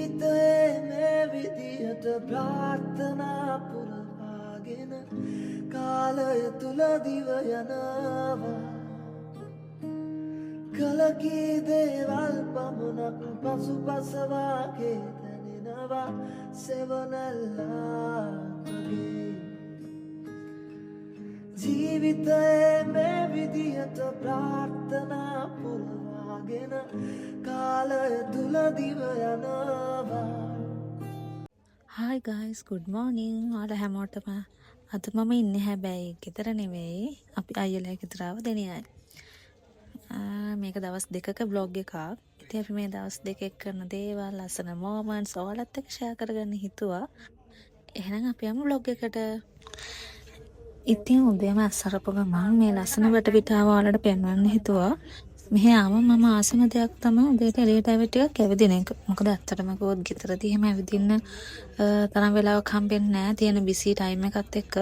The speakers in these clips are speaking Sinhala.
ජීවිතයේ මේ විදිහට ප්‍රාර්ථනා පුරවාගෙන කාලය තුල දිව යනවා කලකී දේවල් පමණක් පසුපසවාගේ දැනෙනවා සෙවනල්ලා වගේ ජීවිතයේ මේ විදිහට ප්‍රාර්ථනා පුරවාගෙන කාලය තුල දිව යනවා. Hi guys, good morning. ඔයාලා හැමෝටම අද මම ඉන්නේ හැබැයි ගෙදර නෙවෙයි. අපි අයියලා ගෙදරව දෙනියයි. මේක දවස් දෙකක vlog එකක්. ඉතින් අපි මේ දවස් දෙකක් කරන දේවල් ලස්සන moments ඔයාලත් එක්ක share කරගන්න හිතුවා. එහෙනම් අපි යමු vlog එකට. ඉතින් උදේම අස්සරපු ගමන් මේ ලස්සන වටපිටාව ඔයාලට පෙන්වන්න හිතුවා. මෙහි ආවම මම ආසම දෙයක් තමයි උදේට එළියට ආවෙ ටිකක් ඇවිදින එක. මොකද ඇත්තටම කිව්වොත් ගෙදරදී එහෙම ඇවිදින්න තරම් වෙලාවක් හම්බෙන්නේ නැහැ. තියෙන බිසි ටයිම් එකත් එක්ක.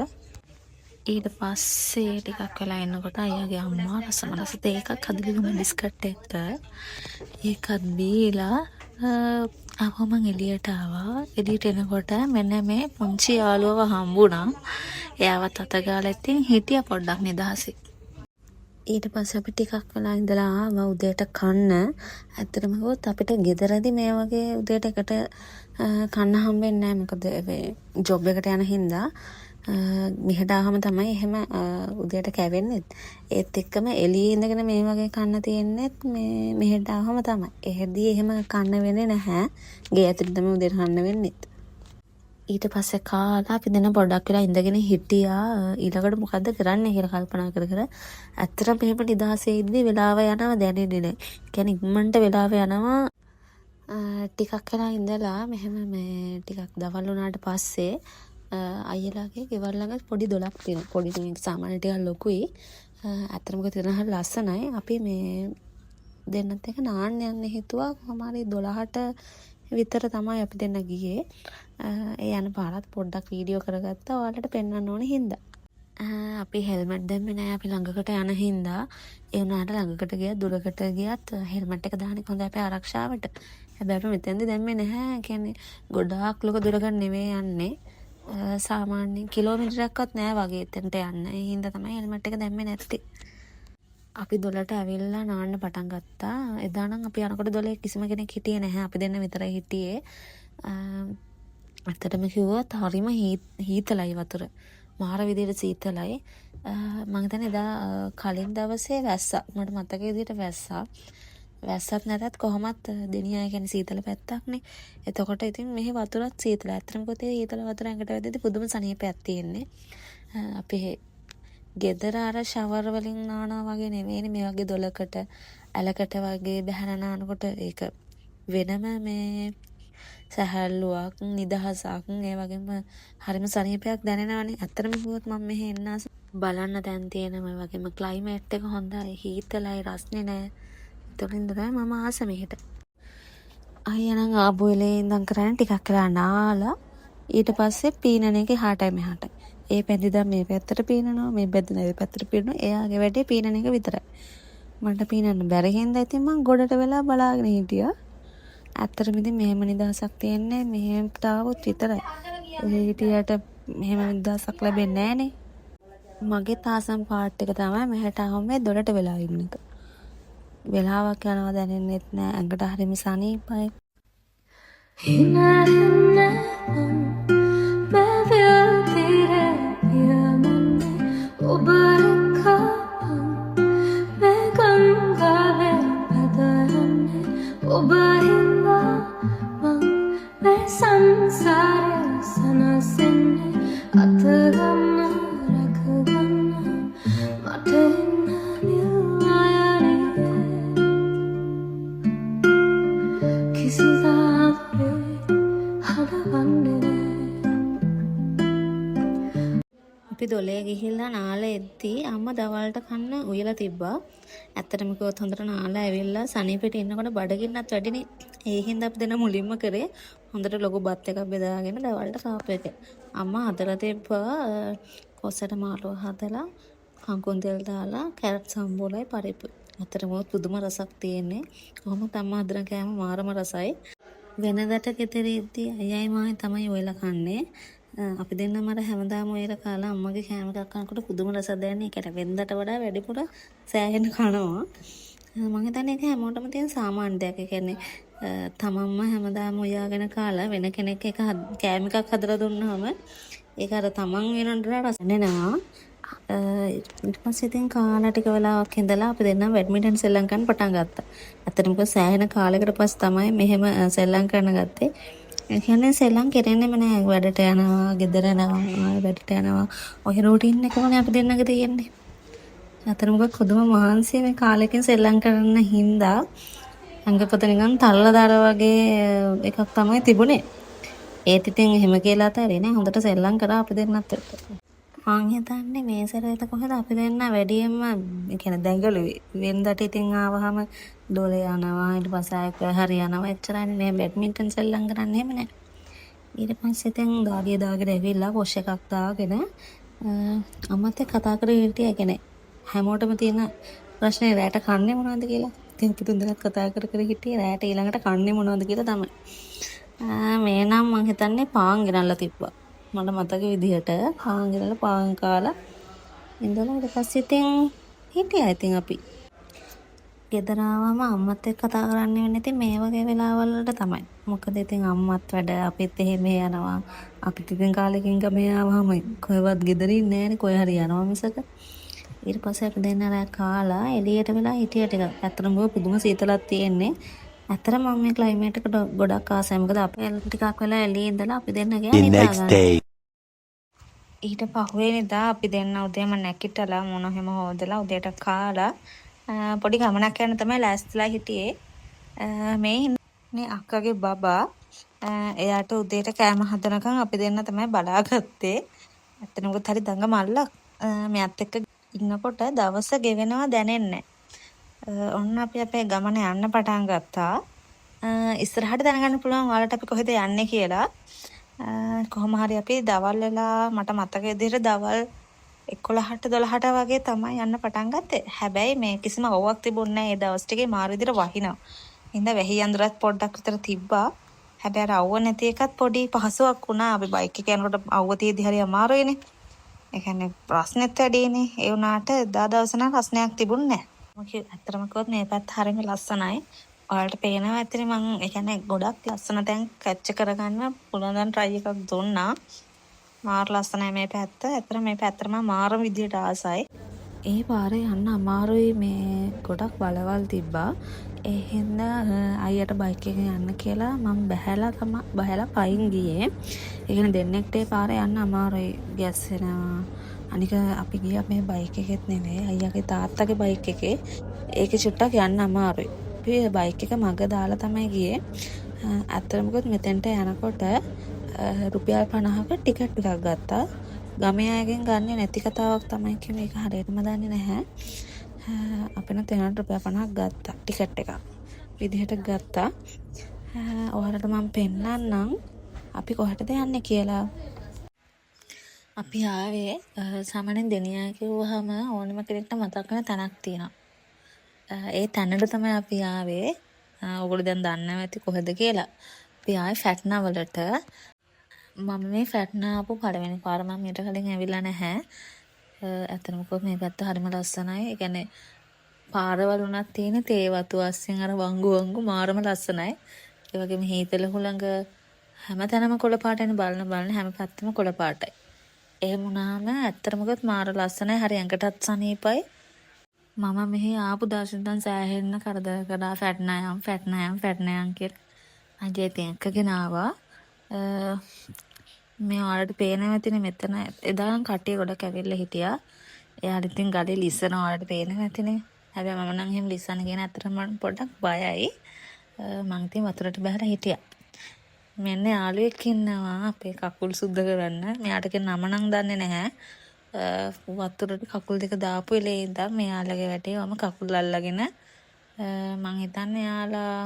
ඊට පස්සේ ටිකක් වෙලා එනකොට අයියාගේ අම්මා රස තේ එකක් හදලා දුන්න බිස්කට් එක. ඒකත් බීලා ආවම එළියට ආවා. එළියට එනකොට මෙන්න මේ පුංචි යාළුවව හම්බුණා. එයාවත් අත ගාලා ඉතින් හිටියා පොඩ්ඩක් නිදහසේ. ඊට පස්සේ අපි ටිකක් වෙලා ඉඳලා ආවා උදේට කන්න. ඇත්තටම කිව්වොත් අපිට ගෙදරදී මේ වගේ උදේට එකට කන්න හම්බෙන්නේ නැහැ. මොකද ජොබ් එකට යන හින්දා මෙහෙට ආවම තමයි එහෙම උදේට කැවෙන්නේ. ඒත් එක්කම එළියේ ඉඳගෙන මේ වගේ කන්න තියෙන්නේත් මේ මෙහෙට ආවම තමයි. එහෙදී එහෙම කන්න වෙන්නේ නැහැ. ගේ ඇතුළේ තමයි උදේට කන්න වෙන්නේ. ඊට පස්සේ කාලා අපි දෙන පොඩක් වෙලා ඉඳගෙන හිටියා. ඊළඟට මොකද්ද කරන්න කියලා කල්පනා කර කර ඇත්තටම මෙහෙම නිදහසේ ඉඳි වෙලාව යනවා දැනෙන්නේ නැහැ. කියන්නේ ඉක්මනට වෙලාව යනවා. ටිකක් වෙලා ඉඳලා මෙහෙම මේ ටිකක් දවල් වුණාට පස්සේ අයියලාගේ ගෙවල් ළඟ පොඩි දොලක් තියෙනවා. පොඩි නෙවෙයි සාමාන්‍ය ටිකක් ලොකුයි. ඇත්තටම තියෙන හරිය ලස්සනයි. අපි මේ දෙන්නත් එක නාන්න යන්න හිතුවා. කොහොම හරි 12ට විතර තමයි අපි දෙන්න ගියේ. ඒ යන පාරත් පොඩ්ඩක් වීඩියෝ කරගත්තා ඔයාලට පෙන්වන්න ඕනේ හින්දා. අපි හෙල්මට් දැම්මේ නැහැ අපි ළඟකට යන හින්දා. ඒ වුණාට ළඟකට ගියත් දුරකට ගියත් හෙල්මට් එක දාන්නේ හොඳයි අපේ ආරක්ෂාවට. හැබැයි අපි මෙතෙන්ද දැම්මේ නැහැ. කියන්නේ ගොඩාක් ලොකු දුරකට නෙවෙයි යන්නේ. සාමාන්‍යයෙන් කිලෝමීටරයක්වත් නැහැ වගේ එතනට යන්න. ඒ හින්දා තමයි හෙල්මට් එක දැම්මේ නැත්තේ. අපි දොලට ඇවිල්ලා නාන්න පටන් ගත්තා. එදා නම් අපි යනකොට දොලේ කිසිම කෙනෙක් හිටියේ නැහැ. අපි දෙන්න විතරයි හිටියේ. ඇත්තටම කිව්වොත් හරිම හීතලයි වතුර. මාර විදියට සීතලයි. මම හිතන්නේ එදා කලින් දවසේ වැස්සා. මට මතක විදියට වැස්සා. වැස්සත් නැතත් කොහොමත් දෙනියා කියන්නේ සීතල පැත්තක්නේ. එතකොට ඉතින් මෙහි වතුරත් සීතලයි. ඇත්තටම කිව්වොත් ඒ සීතල වතුර ඇඟට වැදෙද්දි පුදුම සනීපයක් තියෙන්නේ. අපි ගෙදර අර ෂවර් වලින් නානවා වගේ නෙවෙයිනේ මේ වගේ දොලකට ඇලකට වගේ බහැලා නානකොට ඒක වෙනම මේ සහැල්ලුවක් නිදහසක් ඒ වගේම හරිම සනීපයක් දැනෙනවානේ. ඇත්තටම කිව්වොත් මම මෙහෙ එන්න බලන්න දැන් තියෙන මේ වගේම ක්ලයිමේට් එක හොඳයි. හීතලයි රස්නේ නෑ. ඒතරින්ද තමයි මම ආස මෙහෙට. අයියා නම් ආපු වෙලේ ඉඳන් කරන්නේ ටිකක් වෙලා නාලා ඊට පස්සේ පීනන එක එහාටයි මෙහාටයි. ඒ පැද්දිදා මේ පැත්තට පීනනවා මේ පැද්දින ඒ පැත්තට පීනනවා. එයාගේ වැඩේ පීනන එක විතරයි. මට පීනන්න බැරි හින්දා ඉතින් මං ගොඩට වෙලා බලාගෙන හිටියා. ඇත්තටම ඉතින් මෙහෙම නිදහසක් තියෙන්නේ මෙහෙම තාවොත් විතරයි. ඒ හිටියට මෙහෙම නිදහසක් ලැබෙන්නේ නැහනේ. මගේ තාසම් පාට් එක තමයි මෙහෙට ආවම මේ දොඩට වෙලා ඉන්න එක. වෙලාවක් යනවා දැනෙන්නෙත් නැහැ. ඇඟට හරිම සනීපයි. අපි දොලේ ගිහිල්ලා නාලා එද්දී අම්මා දවල්ට කන්න උයලා තිබ්බා. ඇත්තටම කිව්වොත් හොඳට නාලා ඇවිල්ලා සනීපෙට ඉන්නකොට බඩගින්නත් වැඩිනේ. ඒ හින්දා අපි දෙන මුලින්ම කරේ හොඳට ලොකු බත් එකක් බෙදාගෙන දවල්ට කාපු එක. අම්මා හදලා තිබ්බා කොසට මාළුව හදලා කංකුන් තෙල් දාලා කැරට් සම්බෝලයි පරිප්පු. ඇත්තටම පුදුම රසක් තියෙන්නේ. කොහොමද අම්මා හදන කෑම මාරම රසයි. වෙනදට ගෙදරෙද්දී අයයි මායි තමයි ඔයලා කන්නේ. අපි දෙන්නම අර හැමදාම ඔයලා කාලා අම්මගේ කෑම එකක් කනකොට පුදුම රසක් දැනෙන. ඒකට වෙනදට වඩා වැඩිපුර සෑහෙන කනවා. මම හිතන්නේ ඒක හැමෝටම තියෙන සාමාන්‍ය දෙයක්. ඒ කියන්නේ තමන්ම හැමදාම ඔයාගෙන කාලා වෙන කෙනෙක් එක කෑම එකක් හදලා දුන්නාම ඒක අර තමන් වෙනට රස දැනෙනවා. ඊට පස්සේ ඉතින් කාලා ටික වෙලාවක් ඉඳලා අපි දෙන්නා බැඩ්මින්ටන් සෙල්ලම් කරන්න පටන් ගත්තා. ඇත්තටම සෑහෙන කාලයකට පස්සේ තමයි මෙහෙම සෙල්ලම් කරන්න ගත්තේ. ඒ කියන්නේ සෙල්ලම් කරන්නේම නෑ. වැඩට යනවා, ගෙදර යනවා, වැඩට යනවා. ඔය රූටින් එකමනේ අපි දෙන්නගේ තියෙන්නේ. ඇත්තටම කොදුම මහන්සිය මේ කාලෙකින් සෙල්ලම් කරන්න හින්දා අංගපත නිකන් තල්ලා දාලා වගේ එකක් තමයි තිබුණේ. ඒත් ඉතින් එහෙම කියලා අතාරේ නෑ. හොඳට සෙල්ලම් කරා අපි දෙන්නත් එක්ක. මං හිතන්නේ මේ සැරේට කොහෙද අපි දෙන්න වැඩියෙන්ම ඒ කියන්නේ දැඟලුවේ. වෙනදට ඉතින් ආවහම දොලේ යනවා, ඊට පස්සේ ආයෙත් හරි යනවා. එච්චරනේ මේ බැඩ්මින්ටන් සෙල්ලම් කරන්නේ එහෙම නෑ. ඊට පස්සේ ඉතින් දාඩිය දාගෙන ඇවිල්ලා පොෂ් එකක් දාගෙන අම්මත් එක්ක කතා කරගෙන හිටියා. ඒ කියන්නේ හැමෝටම තියෙන ප්‍රශ්නේ රැට කන්නේ මොනවද කියලා. ඉතින් අපි තුන්දෙනාත් කතා කර කර හිටියේ රැට ඊළඟට කන්නේ මොනවද කියලා තමයි. මේ නම් මං හිතන්නේ පාන් ගෙනල්ලා තිබ්බා. මට මතක විදිහට පාන් ගෙනල්ලා පාන් කාලා ඉඳලා ඊට පස්සේ ඉතින් හිටියා. ඉතින් අපි ගෙදර ආවම අම්මත් එක්ක කතා කරන්න වෙන්නේ ඉතින් මේ වගේ වෙලාවල් වලට තමයි. මොකද ඉතින් අම්මත් වැඩ අපිත් එහෙම යනවා. අපිත් ඉතින් කාලෙකින් ගමේ ආවම කොහෙවත් ගෙදර ඉන්නේ නැහැනේ. කොහේ හරි යනවා මිසක. ඊට පස්සේ අපි දෙන්න රෑ කාලා එළියට වෙලා හිටිය ටික. ඇත්තටම පුදුම සීතලක් තියෙන්නේ. ඇත්තටම මම මේ ක්ලයිමේට් එකට ගොඩක් ආසයි. මොකද අපි ටිකක් වෙලා එළියේ ඉඳලා අපි දෙන්න ගියා නිදාගන්න. ඊට පහුවෙනිදා අපි දෙන්න උදේම නැගිටලා මොන හැම හොදලා උදේට කාලා පොඩි ගමනක් යන තමයි ලෑස්තිලා හිටියේ. මේ අක්කගේ බබා එයාට උදේට කෑම හදනකම් අපි දෙන්න තමයි බලාගත්තේ. ඇත්තටම හරි දඟ මල්ලක්. මෙයත් එක්ක ඉන්නකොට දවස ගෙවෙනවා දැනෙන්නේ නැහැ. ඔන්න අපි අපේ ගමන යන්න පටන් ගත්තා. ඉස්සරහට දැනගන්න පුළුවන් ඔයාලට අපි කොහෙද යන්නේ කියලා. කොහොම හරි අපි දවල් වෙලා මට මතක විදිහට දවල් 11ට 12ට වගේ තමයි යන්න පටන් ගත්තේ. හැබැයි මේ කිසිම අවුවක් තිබුණේ නැහැ. ඒ දවස් ටිකේ මාර විදිහට වහිනවා. හින්ද වැහි අඳුරත් පොඩ්ඩක් විතර තිබ්බා. හැබැයි අර අවුව නැති එකත් පොඩි පහසුවක් වුණා. අපි බයික් එක යනකොට අවුව තියදී හරි අමාරුයිනේ. ඒ කියන්නේ ප්‍රශ්නෙත් වැඩිනේ. ඒ වුණාට එදා දවස නම් ප්‍රශ්නයක් තිබුණේ නැහැ. මම ඇත්තටම කිව්වොත් මේ පැත්ත හරියම ලස්සනයි. ඔයාලට පේනවා ඇත්තනේ මම ඒ කියන්නේ ගොඩක් ලස්සන තැන් කැච්ච කරගන්න පුළුවන් දැන් try එකක් දුන්නා. මාර ලස්සනයි මේ පැත්ත. ඇත්තට මේ පැත්තට මම මාර විදියට ආසයි. ඒ පාරේ යන්න අමාරුයි මේ ගොඩක් බලවල් තිබ්බා. ඒ හින්දා අයියට බයික් එකෙන් යන්න කියලා මම බහැලා පයින් ගියේ. ඒ කියන්නේ දෙන්නෙක්ට ඒ පාරේ යන්න අමාරුයි. ගැස්සෙනවා. අනික අපි ගියා මේ බයික් එකෙත් නෙවෙයි අයියාගේ තාත්තගේ බයික් එකේ. ඒකේ චුට්ටක් යන්න අමාරුයි. අපි බයික් එක මග දාලා තමයි ගියේ. ඇත්තටම කිව්වොත් මෙතෙන්ට යනකොට රුපියල් 50ක ටිකට් එකක් ගත්තා. ගමේ අයගෙන් ගන්නේ නැති කතාවක් තමයි කිව්වේ. ඒක හරියටම දන්නේ නැහැ. අපේ නම් තේරෙන රුපියල් 50ක් ගත්තා ටිකට් එකක්. විදිහට ගත්තා. ඔයාලට මම පෙන්නන්නම් අපි කොහෙටද යන්නේ කියලා. අපි ආවේ සාමාන්‍යයෙන් දෙනියා කිව්වහම ඕනම කෙනෙක්ට මතක් වෙන තැනක් තියෙනවා. ඒ තැනට තමයි අපි ආවේ. ඔයගොල්ලෝ දැන් දන්නවා ඇති කොහෙද කියලා. අපි ආවේ ෆැට්නා වලට. මම මේ ෆැට්නා ආපු පළවෙනි පාර මම ඊට කලින් ඇවිල්ලා නැහැ. ඇත්තටම කිව්වොත් මේ පැත්ත හරිම ලස්සනයි. ඒ කියන්නේ පාරවල් උනත් තියෙන තේ වතු අස්සෙන් අර වංගු මාරම ලස්සනයි. ඒ වගේම හීතල හුළඟ හැමතැනම කොළ පාටයිනේ බලන හැම පැත්තම කොළ පාටයි. එහෙම වුණාම ඇත්තටම කිව්වොත් මාර ලස්සනයි. හරි ඇඟටත් සනීපයි. මම මෙහි ආපු දවසෙන් සෑහෙන්න කරදර කරා ෆැට්නා යම් කියලා. අජේත් එක්කගෙන ආවා. මේ ඔයාලට පේනවා ඇතිනේ මෙතන එදා නම් කට්ටිය ගොඩක් ඇවිල්ලා හිටියා. එයාට ඉතින් ගලේ ලිස්සන ඔයාලට පේනවා ඇතිනේ. හැබැයි මම නම් එහෙම ලිස්සන්න කියන අතරම පොඩ්ඩක් බයයි. මං ඉතින් වතුරට බහලා හිටියා. මෙන්න යාළුවෙක් ඉන්නවා අපේ කකුල් සුද්ධ කරන්න. මෙයාට කියන නම නම් දන්නේ නැහැ. වතුරට කකුල් දෙක දාපු වෙලේ ඉඳන් මෙයාලගේ වැටේ වම කකුල් අල්ලගෙන මං හිතන්නේ යාලා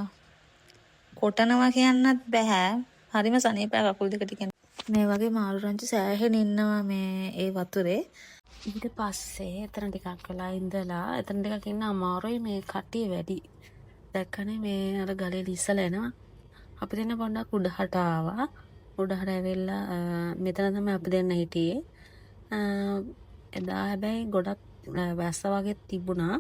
කොටනවා කියන්නත් බෑ. හරිම සනීපයි කකුල් දෙක ටික. මේ වගේ මාළු රංචු සෑහෙන ඉන්නවා මේ ඒ වතුරේ. ඊට පස්සේ එතන ටිකක් වෙලා ඉඳලා එතන ටිකක් ඉන්න අමාරුයි මේ කට්ටිය වැඩි. දැක්කනේ මේ අර ගලේ ලිස්සලා එනවා. අපි දෙන්න පොඩ්ඩක් උඩහට ආවා. උඩහට ඇවිල්ලා මෙතන තමයි අපි දෙන්න හිටියේ. එදා හැබැයි ගොඩක් වැස්ස වගේ තිබුණා.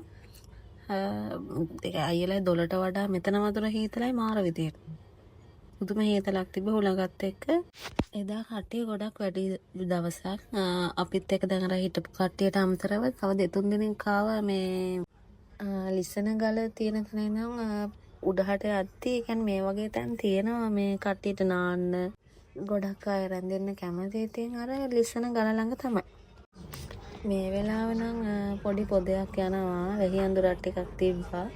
අයියලා දොලට වඩා මෙතන වතුර හීතලයි මාර විදියට. පුදුම හීතලක් තිබ්බ හුලඟත් එක්ක. එදා කට්ටිය ගොඩක් වැඩි දවසක්. අපිත් එක්ක දැන් අර හිටපු කට්ටියට අමතරව තව දෙතුන් දෙනෙක් ආවා මේ ලිස්සන ගල තියෙන තැන ඉඳන් උඩහට යද්දි. ඒ කියන්නේ මේ වගේ තැන් තියෙනවා මේ කට්ටියට නාන්න. ගොඩක් අය රැඳෙන්න කැමති. ඉතින් අර ලිස්සන ගල ළඟ තමයි. මේ වෙලාව නම් පොඩි පොදයක් යනවා. වෙහි අඳුරක් ටිකක් තිබ්බා.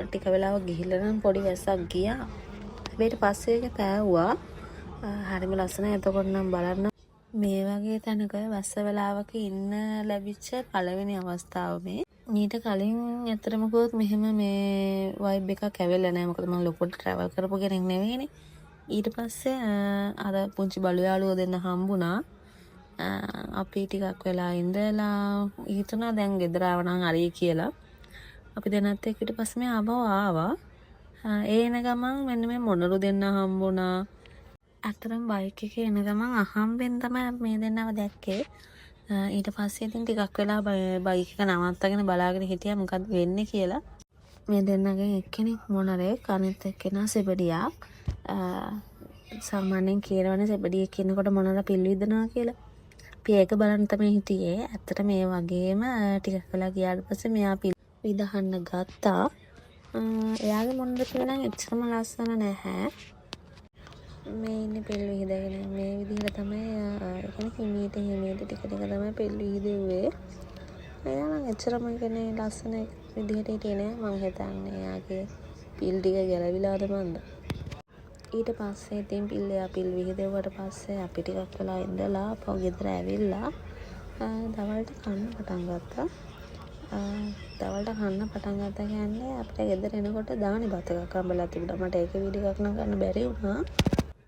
ටික වෙලාවක් ගිහිල්ලා නම් පොඩි වැස්සක් ගියා. හැබැයි පස්සේ ඒක පෑවුවා. හරිම ලස්සනයි. එතකොට නම් බලන්න මේ වගේ තැනක වැස්ස වෙලාවක ඉන්න ලැබිච්ච පළවෙනි අවස්ථාව මේ. මීට කලින් ඇත්තටම කිව්වොත් මෙහෙම මේ වයිබ් එකක් ඇවිල්ලා නැහැ. මොකද මම ලොකුට ට්‍රැවල් කරපු කෙනෙක් නෙවෙයිනේ. ඊට පස්සේ අර පුංචි බලු යාළුවෝ දෙන්න හම්බුණා. අපි ටිකක් වෙලා ඉඳලා හිතුණා දැන් ගෙදර ආවනම් හරි කියලා. අපි දෙන්නත් එක්ක ඊට පස්සේ මේ ආවෝ ආවා. එන ගමන් මෙන්න මේ මොනරු දෙන්න හම්බුණා. අතරම බයික් එකේ එන ගමන් අහම්බෙන් තමයි මේ දෙන්නව දැක්කේ. ඊට පස්සේ ඉතින් ටිකක් වෙලා බයික් එක නවත්තගෙන බලාගෙන හිටියා මොකද්ද වෙන්නේ කියලා. මේ දෙන්නගෙන් එක්කෙනෙක් මොනරෙක් අනිත් එක්කෙනා සෙබඩියක්. සාමාන්‍යයෙන් කියනවනේ සෙබඩියක් කියනකොට මොනර පිල් විදනවා කියලා. අපි ඒක බලන්න තමයි හිටියේ. ඇත්තට මේ වගේම ටිකක් වෙලා ගියාට පස්සේ මෙයා පිල් විදහන්න ගත්තා. එයාගේ මොනර පිල් නම් එච්චරම ලස්සන නැහැ. මේ ඉන්නේ පිල් විහිදගෙන මේ විදිහට තමයි හිමීට ටික තමයි පිල් විහිදුවේ. එයා නම් එච්චරම කියන්නේ ලස්සන විදිහට හිටියේ නෑ. මං හිතන්නේ එයාගේ පිල් ටික ගැලවිලාද මන්ද. ඊට පස්සේ ඉතින් පිල් විහිදුවට පස්සේ අපි ටිකක් වෙලා ඉඳලා අපව ගෙදර ඇවිල්ලා දවල්ට කන්න පටන් ගත්තා. දවල්ට කන්න පටන් ගත්තා කියන්නේ අපිට ගෙදර එනකොට දානි බත් එකක් හම්බලා තිබුණා. මට ඒක වීඩියෝ එකක් නම් ගන්න බැරි වුණා.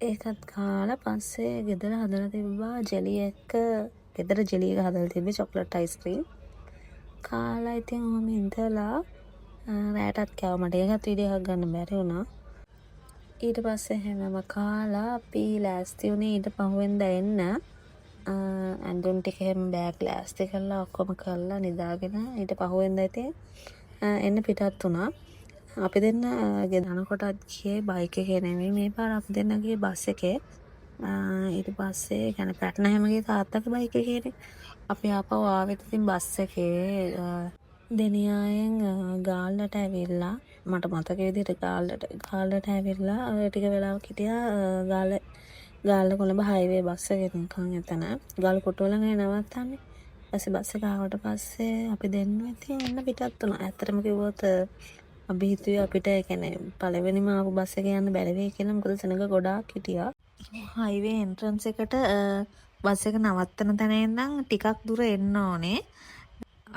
ඒකත් කාලා පස්සේ ගෙදර හදලා තිබ්බා ජෙලි එක. ගෙදර ජෙලි එක හදලා තිබ්බේ චොක්ලට් අයිස්ක්‍රීම්. කාලා ඉතින් ඔහොම ඉඳලා රෑටත් කෑවා. මට ඒකත් වීඩියෝ එකක් ගන්න බැරි වුණා. ඊට පස්සේ හැමම කාලා අපි ලෑස්ති වුණේ ඊට පහුවෙන්ද එන්න. ඇඳුම් ටික හැම බෑග් ලෑස්ති කරලා ඔක්කොම කරලා නිදාගෙන ඊට පහුවෙන්ද ඉතින් එන්න පිටත් වුණා. අපි දෙන්න ගෙදනකොටත් ගියේ බයික් එකේ නෙමෙයි. මේ පාර අපි දෙන්න ගියේ බස් එකේ. ඊට පස්සේ يعني පැට්න හැමගේ තාත්තගේ බයික් එකේනේ. අපි ආපහු ආවෙත් ඉතින් බස් එකේ දෙනියායෙන් ගාල්ලට ඇවිල්ලා මට මතක විදිහට ගාල්ලට ඇවිල්ලා ටික වෙලාවක් හිටියා. ගාල්ල කොළඹ හයිවේ බස් එක නිකන් එතන ගල් කොටුව ළඟ නවත්තන්නේ. ඊපස්සේ බස් එක ආවට පස්සේ අපි දෙන්න ඉතින් එන්න පිටත් වුණා. ඇත්තටම කිව්වොත් අපි හිතුවේ අපිට කියන්නේ පළවෙනිම ආපු බස් එක යන්න බැරි වෙයි කියලා. මොකද සෙනඟ ගොඩාක් හිටියා. හයිවේ එන්ට්‍රන්ස් එකට බස් එක නවත්තන තැන ඉඳන් ටිකක් දුර එන්න ඕනේ.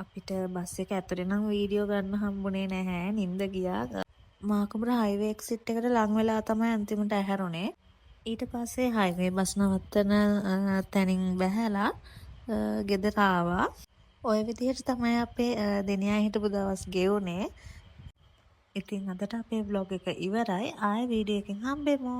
අපිට බස් එක ඇතුලේ නම් වීඩියෝ ගන්න හම්බුනේ නැහැ. නිින්ද ගියා. මාකඹර හයිවේ එක්සිට් එකට ලඟ වෙලා තමයි අන්තිමට ඇහැරුනේ. ඊට පස්සේ හයිවේ බස් නවත්තන තැනින් බැහැලා ගෙදර ආවා. ඔය විදිහට තමයි අපේ දෙනියා හිටපු දවස් ගෙවුනේ. ඉතින් අදට අපේ vlog එක ඉවරයි. ආයෙ වීඩියෝ එකකින් හම්බෙමු.